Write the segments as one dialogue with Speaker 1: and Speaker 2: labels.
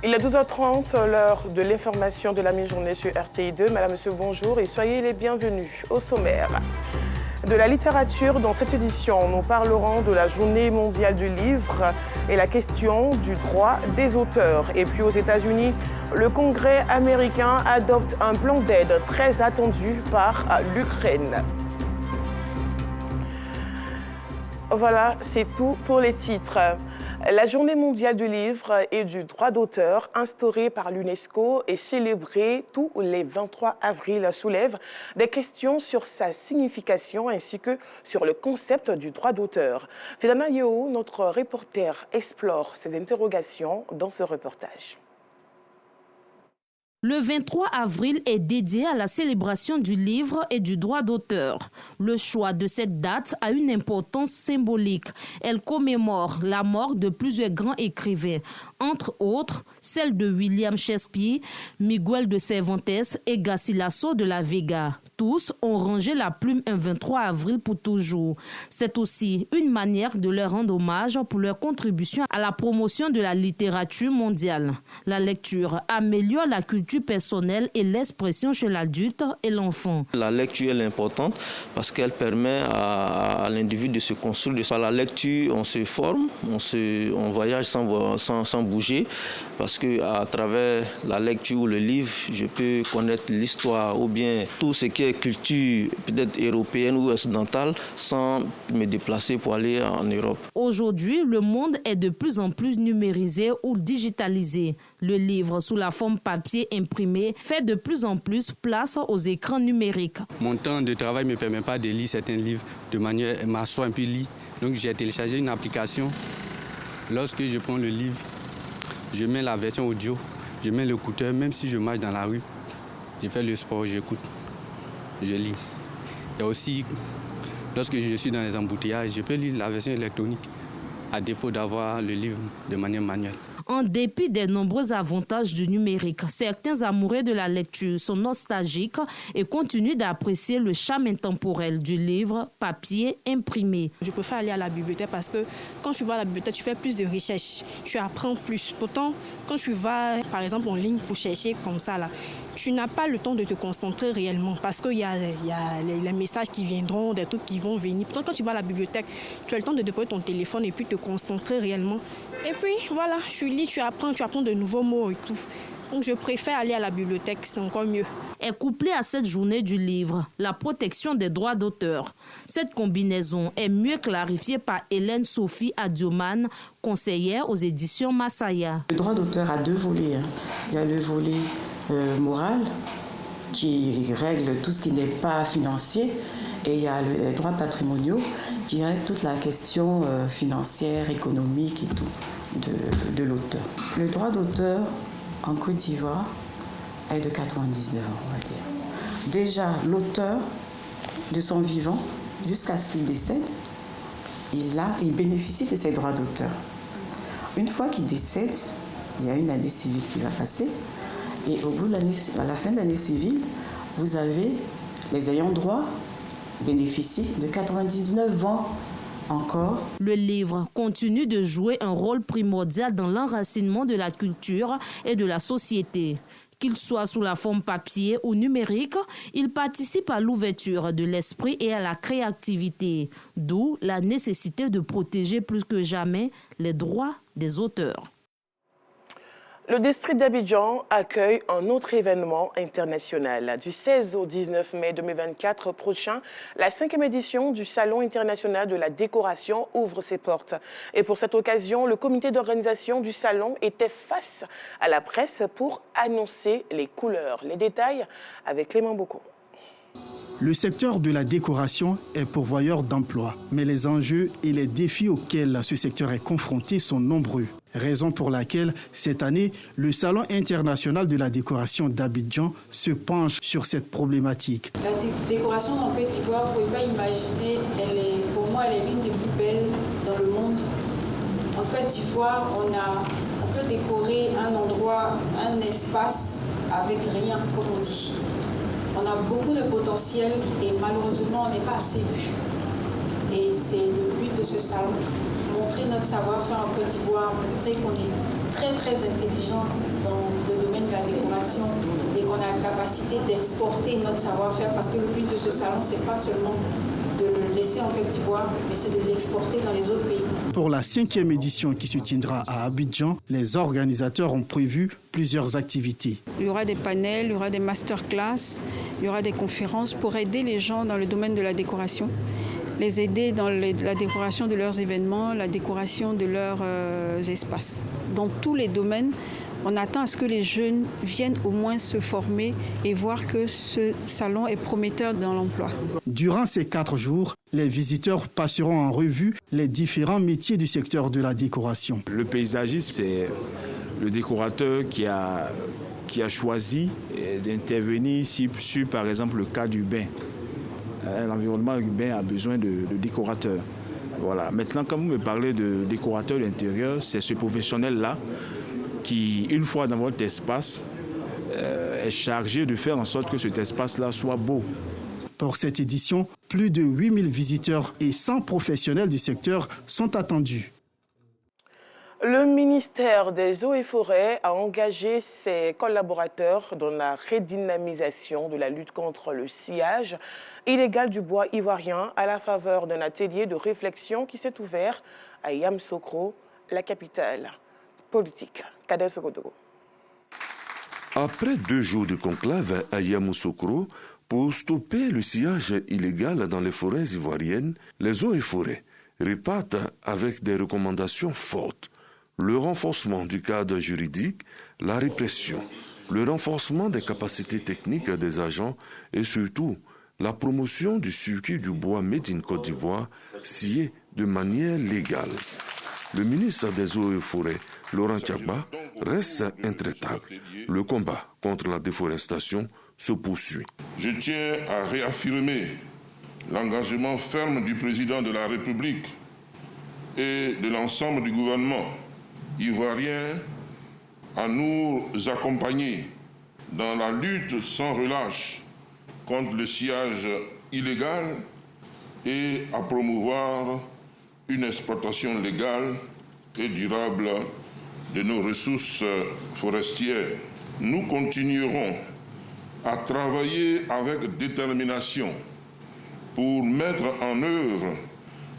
Speaker 1: Il est 12h30, l'heure de l'information de la mi-journée sur RTI2. Madame, monsieur, bonjour et soyez les bienvenus au sommaire. De la littérature, dans cette édition, nous parlerons de la Journée mondiale du livre et la question du droit des auteurs. Et puis aux États-Unis, le Congrès américain adopte un plan d'aide très attendu par l'Ukraine. Voilà, c'est tout pour les titres. La Journée mondiale du livre et du droit d'auteur, instaurée par l'UNESCO et célébrée tous les 23 avril, soulève des questions sur sa signification ainsi que sur le concept du droit d'auteur. Fidana Yeo, notre reporter, explore ces interrogations dans ce reportage.
Speaker 2: Le 23 avril est dédié à la célébration du livre et du droit d'auteur. Le choix de cette date a une importance symbolique. Elle commémore la mort de plusieurs grands écrivains, entre autres celle de William Shakespeare, Miguel de Cervantes et Garcilaso de la Vega. Tous ont rangé la plume un 23 avril pour toujours. C'est aussi une manière de leur rendre hommage pour leur contribution à la promotion de la littérature mondiale. La lecture améliore la culture personnelle et l'expression chez l'adulte et l'enfant.
Speaker 3: La lecture elle est importante parce qu'elle permet à l'individu de se construire. Par la lecture, on se forme, on voyage sans bouger parce qu'à travers la lecture ou le livre, je peux connaître l'histoire ou bien tout ce qui est culture peut-être européenne ou occidentale sans me déplacer pour aller en Europe.
Speaker 2: Aujourd'hui, le monde est de plus en plus numérisé ou digitalisé. Le livre sous la forme papier imprimé fait de plus en plus place aux écrans numériques.
Speaker 4: Mon temps de travail ne me permet pas de lire certains livres de manière m'asseoir un peu lire. Donc j'ai téléchargé une application. Lorsque je prends le livre, je mets la version audio, je mets l'écouteur, même si je marche dans la rue, je fais le sport, j'écoute, je lis. Et aussi, lorsque je suis dans les embouteillages, je peux lire la version électronique, à défaut d'avoir le livre de manière manuelle.
Speaker 2: En dépit des nombreux avantages du numérique, certains amoureux de la lecture sont nostalgiques et continuent d'apprécier le charme intemporel du livre papier imprimé.
Speaker 5: Je préfère aller à la bibliothèque parce que quand tu vas à la bibliothèque, tu fais plus de recherches, tu apprends plus. Pourtant, quand tu vas, par exemple, en ligne pour chercher comme ça, là, tu n'as pas le temps de te concentrer réellement parce qu'il y a les messages qui viendront, des trucs qui vont venir. Pourtant, quand tu vas à la bibliothèque, tu as le temps de déposer ton téléphone et puis te concentrer réellement. Et puis, voilà, tu lis, tu apprends de nouveaux mots et tout. Donc, je préfère aller à la bibliothèque, c'est encore mieux.
Speaker 2: Est couplée à cette journée du livre, la protection des droits d'auteur. Cette combinaison est mieux clarifiée par Hélène Sophie Adioman, conseillère aux éditions Masaya.
Speaker 6: Le droit d'auteur a deux volets. Il y a le volet moral qui règle tout ce qui n'est pas financier et il y a les droits patrimoniaux qui règlent toute la question financière, économique et tout de l'auteur. Le droit d'auteur en Côte d'Ivoire est de 99 ans, on va dire. Déjà, l'auteur, de son vivant, jusqu'à ce qu'il décède, il bénéficie de ses droits d'auteur. Une fois qu'il décède, il y a une année civile qui va passer, et au bout de à la fin de l'année civile, vous avez les ayants droit bénéficient de 99 ans. Encore.
Speaker 2: Le livre continue de jouer un rôle primordial dans l'enracinement de la culture et de la société. Qu'il soit sous la forme papier ou numérique, il participe à l'ouverture de l'esprit et à la créativité, d'où la nécessité de protéger plus que jamais les droits des auteurs.
Speaker 1: Le district d'Abidjan accueille un autre événement international. Du 16 au 19 mai 2024 prochain, la 5e édition du Salon international de la décoration ouvre ses portes. Et pour cette occasion, le comité d'organisation du salon était face à la presse pour annoncer les couleurs. Les détails avec Clément Boko.
Speaker 7: Le secteur de la décoration est pourvoyeur d'emplois, mais les enjeux et les défis auxquels ce secteur est confronté sont nombreux. Raison pour laquelle, cette année, le Salon international de la décoration d'Abidjan se penche sur cette problématique.
Speaker 8: La décoration en Côte d'Ivoire, vous ne pouvez pas imaginer, pour moi, elle est l'une des plus belles dans le monde. En Côte d'Ivoire, on peut décorer un endroit, un espace avec rien, comme on dit. On a beaucoup de potentiel et malheureusement, on n'est pas assez vu. Et c'est le but de ce salon, montrer notre savoir-faire en Côte d'Ivoire, montrer qu'on est très très intelligent dans le domaine de la décoration et qu'on a la capacité d'exporter notre savoir-faire, parce que le but de ce salon, c'est pas seulement de le laisser en Côte d'Ivoire, mais c'est de l'exporter dans les autres pays.
Speaker 7: Pour la 5e édition qui se tiendra à Abidjan, les organisateurs ont prévu plusieurs activités.
Speaker 9: Il y aura des panels, il y aura des masterclass, il y aura des conférences pour aider les gens dans le domaine de la décoration, les aider dans la décoration de leurs événements, la décoration de leurs espaces. Dans tous les domaines, on attend à ce que les jeunes viennent au moins se former et voir que ce salon est prometteur dans l'emploi.
Speaker 7: Durant ces 4 jours, les visiteurs passeront en revue les différents métiers du secteur de la décoration.
Speaker 10: Le paysagiste, c'est le décorateur qui a choisi d'intervenir sur, par exemple, le cas du bain. L'environnement urbain a besoin de décorateurs. Voilà. Maintenant, quand vous me parlez de décorateur d'intérieur, c'est ce professionnel-là qui, une fois dans votre espace, est chargé de faire en sorte que cet espace-là soit beau.
Speaker 7: Pour cette édition, plus de 8000 visiteurs et 100 professionnels du secteur sont attendus.
Speaker 1: Le ministère des Eaux et Forêts a engagé ses collaborateurs dans la redynamisation de la lutte contre le sciage illégal du bois ivoirien à la faveur d'un atelier de réflexion qui s'est ouvert à Yamoussoukro, la capitale politique. Kader Sokoto.
Speaker 11: Après 2 jours de conclave à Yamoussoukro pour stopper le sciage illégal dans les forêts ivoiriennes, les Eaux et Forêts repartent avec des recommandations fortes. Le renforcement du cadre juridique, la répression, le renforcement des capacités techniques des agents et surtout la promotion du circuit du bois Made in Côte d'Ivoire scié de manière légale. Le ministre des Eaux et Forêts, Laurent Tchaba, reste intraitable. Le combat contre la déforestation se poursuit.
Speaker 12: Je tiens à réaffirmer l'engagement ferme du président de la République et de l'ensemble du gouvernement ivoirien à nous accompagner dans la lutte sans relâche contre le sciage illégal et à promouvoir une exploitation légale et durable de nos ressources forestières. Nous continuerons à travailler avec détermination pour mettre en œuvre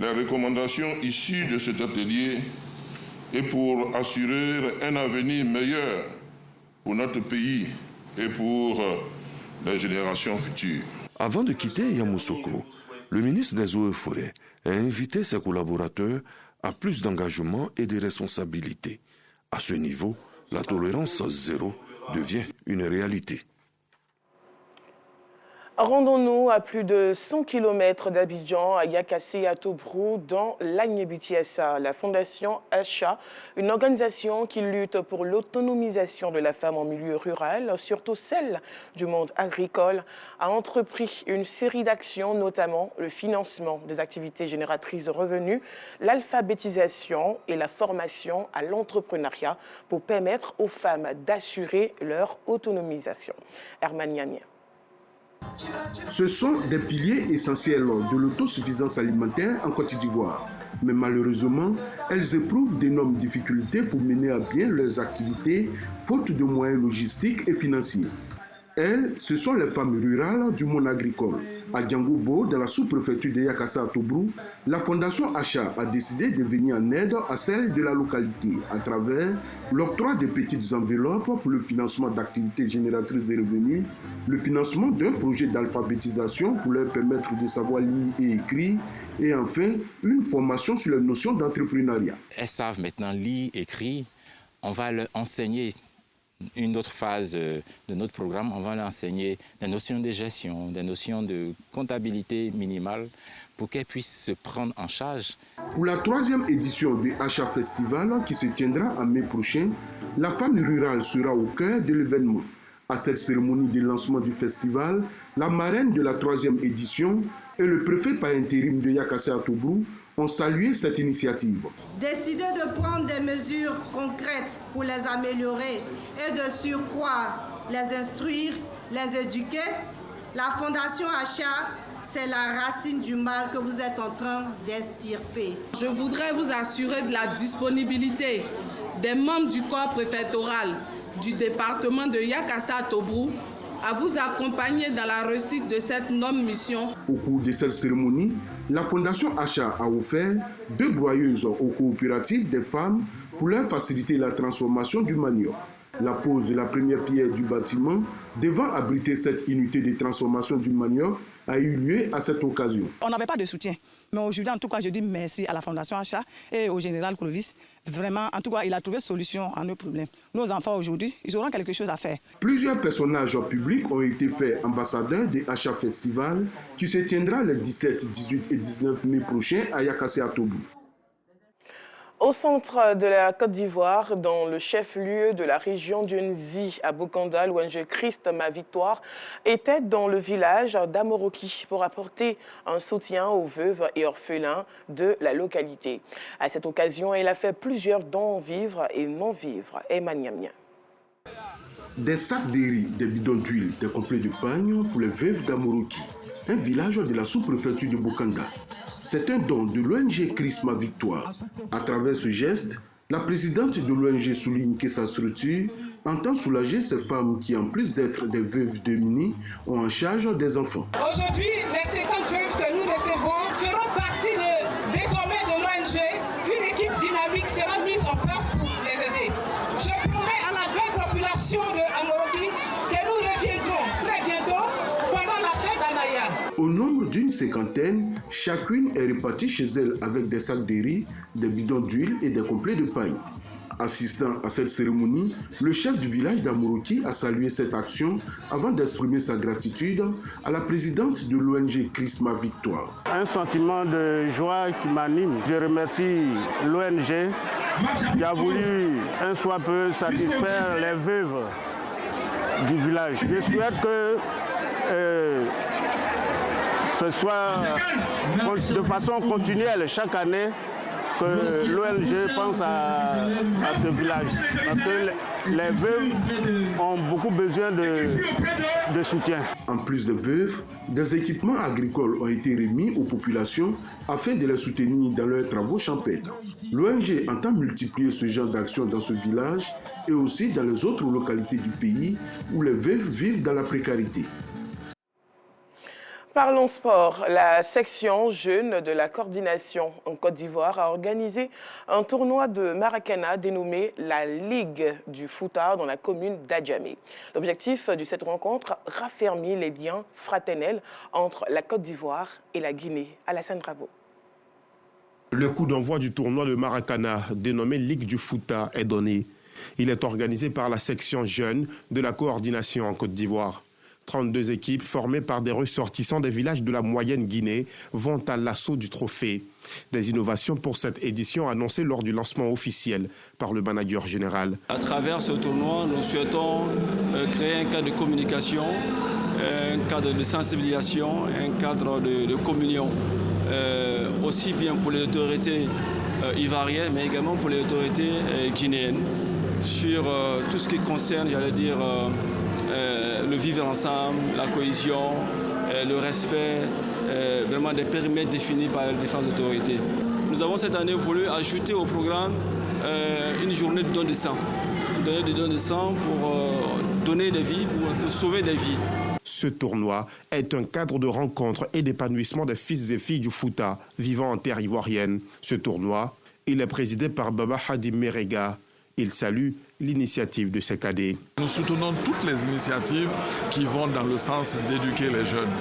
Speaker 12: les recommandations issues de cet atelier et pour assurer un avenir meilleur pour notre pays et pour les générations futures.
Speaker 11: Avant de quitter Yamoussoukro, le ministre des Eaux et Forêts a invité ses collaborateurs à plus d'engagement et de responsabilité. À ce niveau, la tolérance zéro devient une réalité.
Speaker 1: Rendons-nous à plus de 100 km d'Abidjan, à Yakassé, à Tobrou, dans l'Agnébitiassa. La Fondation Acha, une organisation qui lutte pour l'autonomisation de la femme en milieu rural, surtout celle du monde agricole, a entrepris une série d'actions, notamment le financement des activités génératrices de revenus, l'alphabétisation et la formation à l'entrepreneuriat pour permettre aux femmes d'assurer leur autonomisation. Herman Niamien.
Speaker 13: Ce sont des piliers essentiels de l'autosuffisance alimentaire en Côte d'Ivoire. Mais malheureusement, elles éprouvent d'énormes difficultés pour mener à bien leurs activités, faute de moyens logistiques et financiers. Elles, ce sont les femmes rurales du monde agricole. À Djangobo, dans la sous-préfecture de Yakassé à Tobrou, la Fondation Acha a décidé de venir en aide à celles de la localité à travers l'octroi de petites enveloppes pour le financement d'activités génératrices de revenus, le financement d'un projet d'alphabétisation pour leur permettre de savoir lire et écrire, et enfin une formation sur les notions d'entrepreneuriat.
Speaker 14: Elles savent maintenant lire, écrire, on va leur enseigner. Une autre phase de notre programme, on va leur enseigner des notions de gestion, des notions de comptabilité minimale pour qu'elles puissent se prendre en charge.
Speaker 13: Pour la 3e édition du Acha Festival qui se tiendra en mai prochain, la femme rurale sera au cœur de l'événement. À cette cérémonie de lancement du festival, la marraine de la 3e édition et le préfet par intérim de Yakassé à Tobrou ont salué cette initiative.
Speaker 15: Décider de prendre des mesures concrètes pour les améliorer et de surcroît les instruire, les éduquer, la Fondation Acha c'est la racine du mal que vous êtes en train d'extirper.
Speaker 16: Je voudrais vous assurer de la disponibilité des membres du corps préfectoral du département de Yakassat-Tobrou à vous accompagner dans la réussite de cette noble mission.
Speaker 13: Au cours de cette cérémonie, la Fondation Acha a offert 2 broyeuses aux coopératives des femmes pour leur faciliter la transformation du manioc. La pose de la première pierre du bâtiment devant abriter cette unité de transformation du manioc a eu lieu à cette occasion.
Speaker 17: On n'avait pas de soutien, mais aujourd'hui, en tout cas, je dis merci à la Fondation Acha et au général Clovis. Vraiment, en tout cas, il a trouvé solution à nos problèmes. Nos enfants aujourd'hui, ils auront quelque chose à faire.
Speaker 13: Plusieurs personnages publics ont été faits ambassadeurs de Acha Festival qui se tiendra les 17, 18 et 19 mai prochains à Yakassé-Tobrou.
Speaker 1: Au centre de la Côte d'Ivoire, dans le chef-lieu de la région du Nzi, à Bokanda, l'ONG Christ Ma Victoire était dans le village d'Amoroki pour apporter un soutien aux veuves et orphelins de la localité. À cette occasion, elle a fait plusieurs dons vivres et non-vivres. Emmanuel.
Speaker 13: Des sacs de riz, des bidons d'huile, des complets de pagne pour les veuves d'Amoroki, un village de la sous-préfecture de Bokanda. C'est un don de l'ONG Christ Ma Victoire. À travers ce geste, la présidente de l'ONG souligne que sa structure entend soulager ces femmes qui, en plus d'être des veuves démunies, ont en charge des enfants.
Speaker 16: Aujourd'hui, les 50 veuves que nous recevons feront partie désormais de l'ONG. Une équipe dynamique sera mise en place pour les aider. Je promets à la belle population de Amoroki que nous reviendrons très bientôt pendant la fête d'Anaya.
Speaker 13: Au nombre d'une cinquantaine, chacune est répartie chez elle avec des sacs de riz, des bidons d'huile et des complets de paille. Assistant à cette cérémonie, le chef du village d'Amoroki a salué cette action avant d'exprimer sa gratitude à la présidente de l'ONG Christ Ma Victoire.
Speaker 18: Un sentiment de joie qui m'anime. Je remercie l'ONG qui a voulu un soit peu satisfaire les veuves du village. Je souhaite que ce soit de façon continuelle chaque année que l'ONG pense à ce village. Parce que les veuves ont beaucoup besoin de soutien.
Speaker 13: En plus des veuves, des équipements agricoles ont été remis aux populations afin de les soutenir dans leurs travaux champêtres. L'ONG entend multiplier ce genre d'action dans ce village et aussi dans les autres localités du pays où les veuves vivent dans la précarité.
Speaker 1: Parlons sport. La section jeune de la coordination en Côte d'Ivoire a organisé un tournoi de Maracana dénommé la Ligue du Fouta dans la commune d'Adjamé. L'objectif de cette rencontre, raffermir les liens fraternels entre la Côte d'Ivoire et la Guinée. Alassane Rabo.
Speaker 19: Le coup d'envoi du tournoi de Maracana, dénommé Ligue du Fouta, est donné. Il est organisé par la section jeune de la coordination en Côte d'Ivoire. 32 équipes formées par des ressortissants des villages de la moyenne Guinée vont à l'assaut du trophée. Des innovations pour cette édition annoncées lors du lancement officiel par le manager général.
Speaker 20: À travers ce tournoi, nous souhaitons créer un cadre de communication, un cadre de sensibilisation, un cadre de communion, aussi bien pour les autorités ivoiriennes, mais également pour les autorités guinéennes, sur tout ce qui concerne, j'allais dire, le vivre ensemble, la cohésion, le respect, vraiment des périmètres définis par les différentes autorités. Nous avons cette année voulu ajouter au programme une journée de don de sang. Une journée de don de sang pour donner des vies, pour sauver des vies.
Speaker 19: Ce tournoi est un cadre de rencontre et d'épanouissement des fils et filles du Fouta vivant en terre ivoirienne. Ce tournoi, il est présidé par Baba Hadi Merega. Il salue l'initiative de ces cadets.
Speaker 21: Nous soutenons toutes les initiatives qui vont dans le sens d'éduquer les jeunes.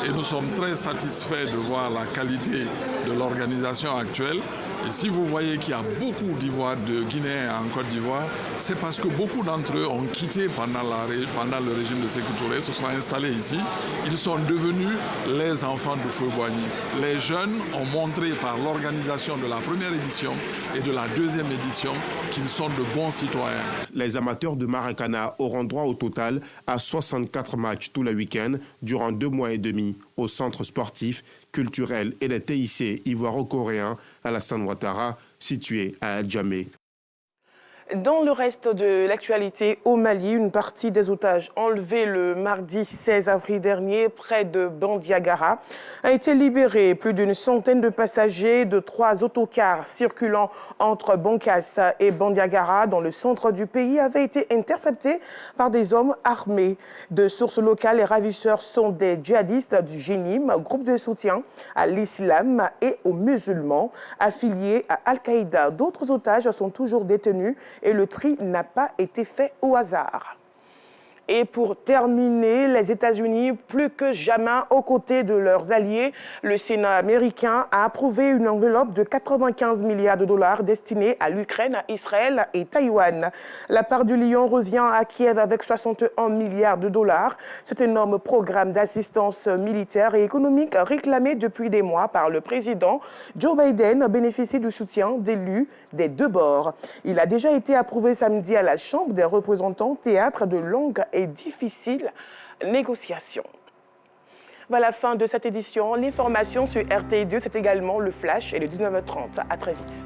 Speaker 21: Et nous sommes très satisfaits de voir la qualité de l'organisation actuelle. Et si vous voyez qu'il y a beaucoup de Guinéens en Côte d'Ivoire, c'est parce que beaucoup d'entre eux ont quitté pendant le régime de Sékou Touré, se sont installés ici. Ils sont devenus les enfants de Feu-Boigny. Les jeunes ont montré par l'organisation de la première édition et de la deuxième édition qu'ils sont de bons citoyens.
Speaker 19: Les amateurs de Maracana auront droit au total à 64 matchs tous les week-ends durant 2 mois et demi au centre sportif, culturel et des TIC ivoiro-coréens à la San Ouattara, situé à Adjamé.
Speaker 1: Dans le reste de l'actualité, au Mali, une partie des otages enlevés le mardi 16 avril dernier près de Bandiagara a été libérée. Plus d'une centaine de passagers de 3 autocars circulant entre Bankas et Bandiagara dans le centre du pays avaient été interceptés par des hommes armés. De sources locales, les ravisseurs sont des djihadistes du Jénim, groupe de soutien à l'islam et aux musulmans affiliés à Al-Qaïda. D'autres otages sont toujours détenus et le tri n'a pas été fait au hasard. Et pour terminer, les États-Unis, plus que jamais aux côtés de leurs alliés, le Sénat américain a approuvé une enveloppe de 95 milliards de dollars destinée à l'Ukraine, à Israël et Taïwan. La part du lion revient à Kiev avec 61 milliards de dollars. Cet énorme programme d'assistance militaire et économique réclamé depuis des mois par le président Joe Biden bénéficie du soutien d'élus des deux bords. Il a déjà été approuvé samedi à la Chambre des représentants, théâtre de longues et difficile négociation. Voilà la fin de cette édition. L'information sur RTI2, c'est également le flash et le 19h30. À très vite.